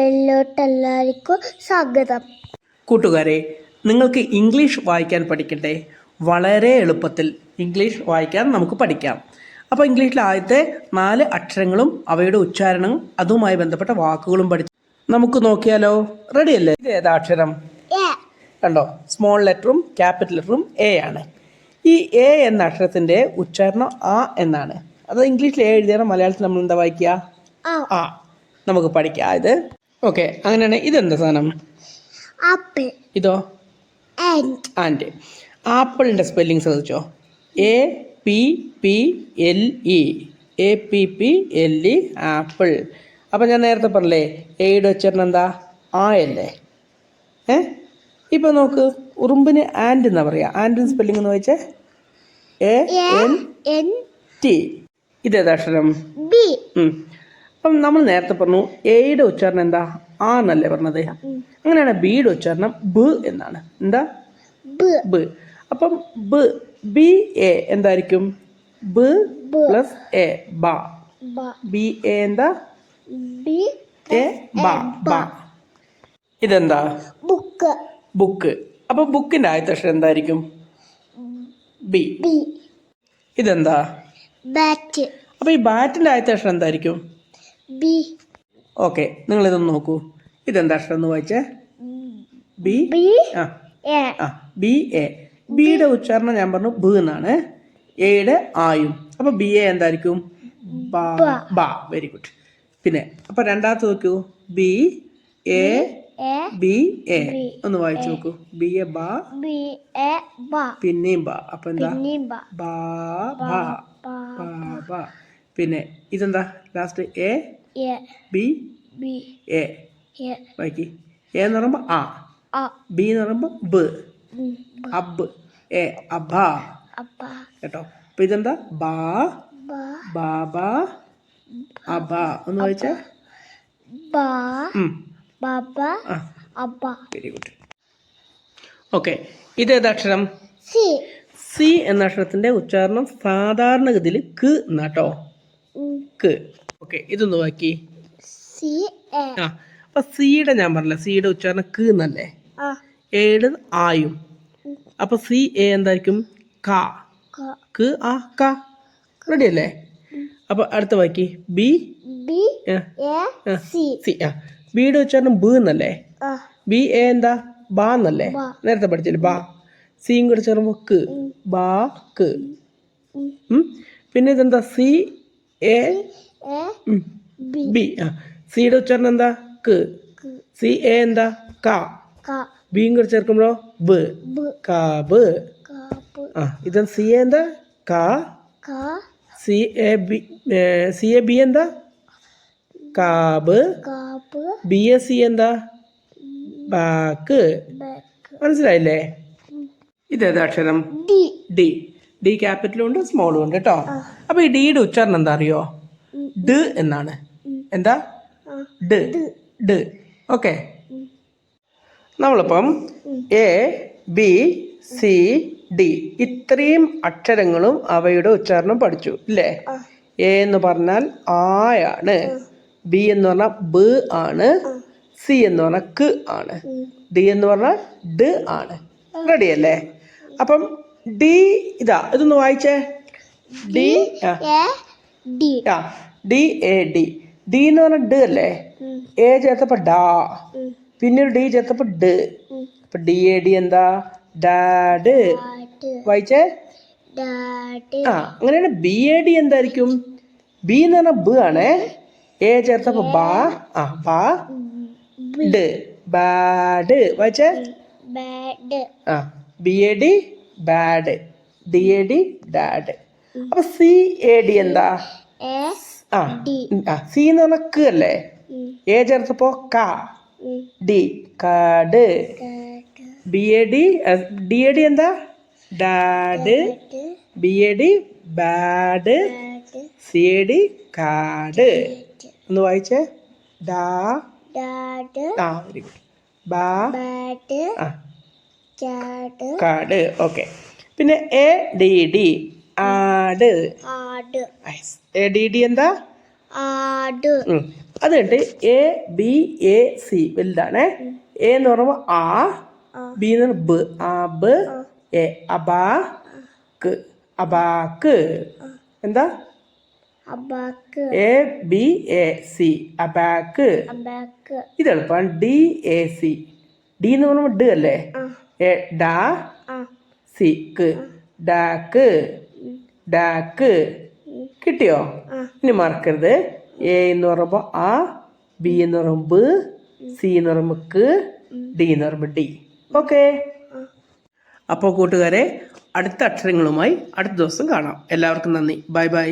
എല്ലാവർക്കും സ്വാഗതം. കൂട്ടുകാരെ, നിങ്ങൾക്ക് ഇംഗ്ലീഷ് വായിക്കാൻ പഠിക്കട്ടെ? വളരെ എളുപ്പത്തിൽ ഇംഗ്ലീഷ് വായിക്കാൻ നമുക്ക് പഠിക്കാം. അപ്പോൾ ഇംഗ്ലീഷിലെ ആദ്യത്തെ 4 അക്ഷരങ്ങളും അവയുടെ ഉച്ചാരണവും അതുമായി ബന്ധപ്പെട്ട വാക്കുകളും പഠിച്ച് നമുക്ക് നോക്കിയാലോ? റെഡി അല്ലേ? ഇത് ഏതാ അക്ഷരം? കണ്ടോ, സ്മോൾ ലെറ്ററും ക്യാപിറ്റൽ ലെറ്ററും എ ആണ്. ഈ എ എന്ന അക്ഷരത്തിൻ്റെ ഉച്ചാരണം ആ എന്നാണ്. അത് ഇംഗ്ലീഷിൽ എ എഴുതിയാൽ മലയാളത്തിൽ നമ്മൾ എന്താ വായിക്കുക? ആ. നമുക്ക് പഠിക്കാം ഇത്. ഓക്കെ, അങ്ങനെയാണ്. ഇതെന്താ സാധനം? ആപ്പിൾ. ഇതോ? ആൻഡ്. ആപ്പിളിൻ്റെ സ്പെല്ലിംഗ് ശ്രദ്ധിച്ചോ? APPLE. APPLE, apple. അപ്പം ഞാൻ നേരത്തെ പറഞ്ഞില്ലേ, എയുടെ ഉച്ചാരണം എന്താ? ആ അല്ലേ? ഇപ്പം നോക്ക്, ഉറുമ്പിന് ആൻഡ് എന്നാ പറയുക. ആൻഡിന് സ്പെല്ലിംഗ് എന്ന് വായിച്ചേ? ANT. ഇതേതാ അക്ഷരം? ബി. അപ്പം നമ്മൾ നേരത്തെ പറഞ്ഞു എയുടെ ഉച്ചാരണം എന്താ? ആ എന്നല്ലേ പറഞ്ഞത്? അങ്ങനെയാണ് ബിയുടെ ഉച്ചാരണം ബ് എന്നാണ്. എന്താ? ബ്. അപ്പം BA എന്തായിരിക്കും? ബ് പ്ലസ് എ, ബ. BA എന്താ? A, ബ. ഇതെന്താ? ബുക്ക്. അപ്പൊ ബുക്കിന്റെ ആദ്യത്തെ അക്ഷരം എന്തായിരിക്കും? ബി. ഇതെന്താ? ബാറ്റ്. അപ്പൊ ഈ ബാറ്റിന്റെ ആദ്യത്തെ അക്ഷരം എന്തായിരിക്കും? ബി. ഓക്കെ, നിങ്ങൾ ഇതൊന്ന് നോക്കൂ. ഇതെന്താ അക്ഷരം എന്ന് വായിച്ചേ? ബി. BA. ബിയുടെ ഉച്ചാരണം ഞാൻ പറഞ്ഞു ബ് എന്നാണ്. എയുടെ ആയും. അപ്പൊ BA എന്തായിരിക്കും? ബ. Very good. പിന്നെ അപ്പൊ രണ്ടാമത്തെ നോക്കൂ. BA. ഒന്ന് വായിച്ചു നോക്കൂ. BA ബ. പിന്നെയും ബ. അപ്പൊ എന്താ? ബ. പിന്നെ ഇതെന്താ ലാസ്റ്റ്? B. A. വായിക്കി. എ എന്ന് പറയുമ്പോ ആ, ബി എന്ന് പറയുമ്പോ ബ്, അബ്. എ, അബ. കേട്ടോ? അപ്പൊ ഇതെന്താ? ബാബ, അബ. ഒന്ന് വായിച്ചേ? Very good. ഓക്കെ, ഇതേതാ അക്ഷരം? സി എന്ന അക്ഷരത്തിന്റെ ഉച്ചാരണം സാധാരണഗതിയിൽ ക്ക് എന്നാട്ടോ. ക്ക്. ഓക്കെ, ഇതൊന്ന് വായിക്കി. അപ്പൊ സിയുടെ ഞാൻ പറഞ്ഞില്ല, സിയുടെ ഉച്ചാരണം ക്ക് എന്നല്ലേ? എയുടെ ആയും. അപ്പൊ CA എന്തായിരിക്കും? ക. റെഡി അല്ലേ? അപ്പൊ അടുത്ത വായിക്കി. ബിയുടെ ഉച്ചാരണം ബ് എന്നല്ലേ? BA എന്താ? ബ എന്നല്ലേ? നേരത്തെ പഠിച്ചില്ലേ? ബ. സിയും കൂടെ ചേർന്ന് ക്ക്. ക്ക്. പിന്നെ ഇതെന്താ? CA B. സിയുടെ ഉച്ചാരണം എന്താ? ക്ക്. CA എന്താ? ക. ബിയും കൂടെ ചേർക്കുമ്പോഴോ? ബ്. കാബ്. ഇത് CA എന്താ? ക. CAB എന്താ? കാബ്. BAC എന്താ? ബാക്ക്. മനസ്സിലായില്ലേ? ഇതേതാ അക്ഷരം? ഡി ക്യാപിറ്റലും ഉണ്ട് സ്മോളും ഉണ്ട് കേട്ടോ. അപ്പൊ ഈ ഡിയുടെ ഉച്ചാരണം എന്താ അറിയോ? ഡ് എന്നാണ്. എന്താ? ഡ്. ഓക്കെ, നമ്മളിപ്പം ABCD ഇത്രയും അക്ഷരങ്ങളും അവയുടെ ഉച്ചാരണം പഠിച്ചു ഇല്ലേ? എ എന്ന് പറഞ്ഞാൽ ആയാണ്, ബി എന്ന് പറഞ്ഞാൽ ബ് ആണ്, സി എന്ന് പറഞ്ഞാൽ ക്ക് ആണ്, ഡി എന്ന് പറഞ്ഞാൽ ഡ് ആണ്. റെഡി അല്ലേ? അപ്പം ഡി ഇതൊന്ന് വായിച്ചേ. DAD. ഡി എന്ന് പറഞ്ഞാൽ ഡ് അല്ലേ? എ ചേർത്തപ്പോ ഡാ, പിന്നെ ഒരു ഡി ചേർത്തപ്പോ ഡ്. അപ്പൊ DAD എന്താ? ഡാഡ്. വായിച്ചേ? അങ്ങനെയാണ്. BAD എന്തായിരിക്കും? ബി എന്ന് പറഞ്ഞാൽ ബ് ആണേ. എ ചേർത്തപ്പോ ബാ. ഡ്. ബാഡ്. വായിച്ചേ? BAD bad, DAD dad. അപ്പൊ CAD എന്താ? സി എന്ന് പറഞ്ഞ ക്ക് അല്ലേ? എ ചേർത്തപ്പോ ക. ഡി. കാട്. DAD എന്താ? ഡാഡ്. BAD bad. CAD കാട്. ഒന്ന് വായിച്ചേ? Very good. കാട്. ഓക്കെ, പിന്നെ ADD ആട്. ADD എന്താ? ആട്. അത് കഴിഞ്ഞിട്ട് എ ബി എ സി വലുതാണേ. എ എന്ന് പറയുമ്പോൾ ആ, ബി എന്ന് പറയുമ്പോൾ ബ്, ആ ബ്, എ അബാക്ക്, അബാക്ക്. എന്താ? അബാക്ക്. എ ബി എ സി അബാക്ക്. അബാക്ക്. ഇത് എളുപ്പമാണ്. D A C. ഡി എന്ന് പറയുമ്പോൾ ഡ അല്ലേ? എ ഡാ സി ക്ക്, ഡാക്ക്, ഡാക്ക്. കിട്ടിയോ? ഇനി മറക്കരുത്. എ എന്ന് പറയുമ്പോൾ ആ, ബി എന്ന് പറയുമ്പോൾ ബ്, സി എന്ന് പറയുമ്പോൾ ക്ക്, ഡി എന്ന് പറയുമ്പോൾ ഡി. ഓക്കെ. അപ്പോൾ കൂട്ടുകാരെ, അടുത്ത അക്ഷരങ്ങളുമായി അടുത്ത ദിവസം കാണാം. എല്ലാവർക്കും നന്ദി. Bye bye.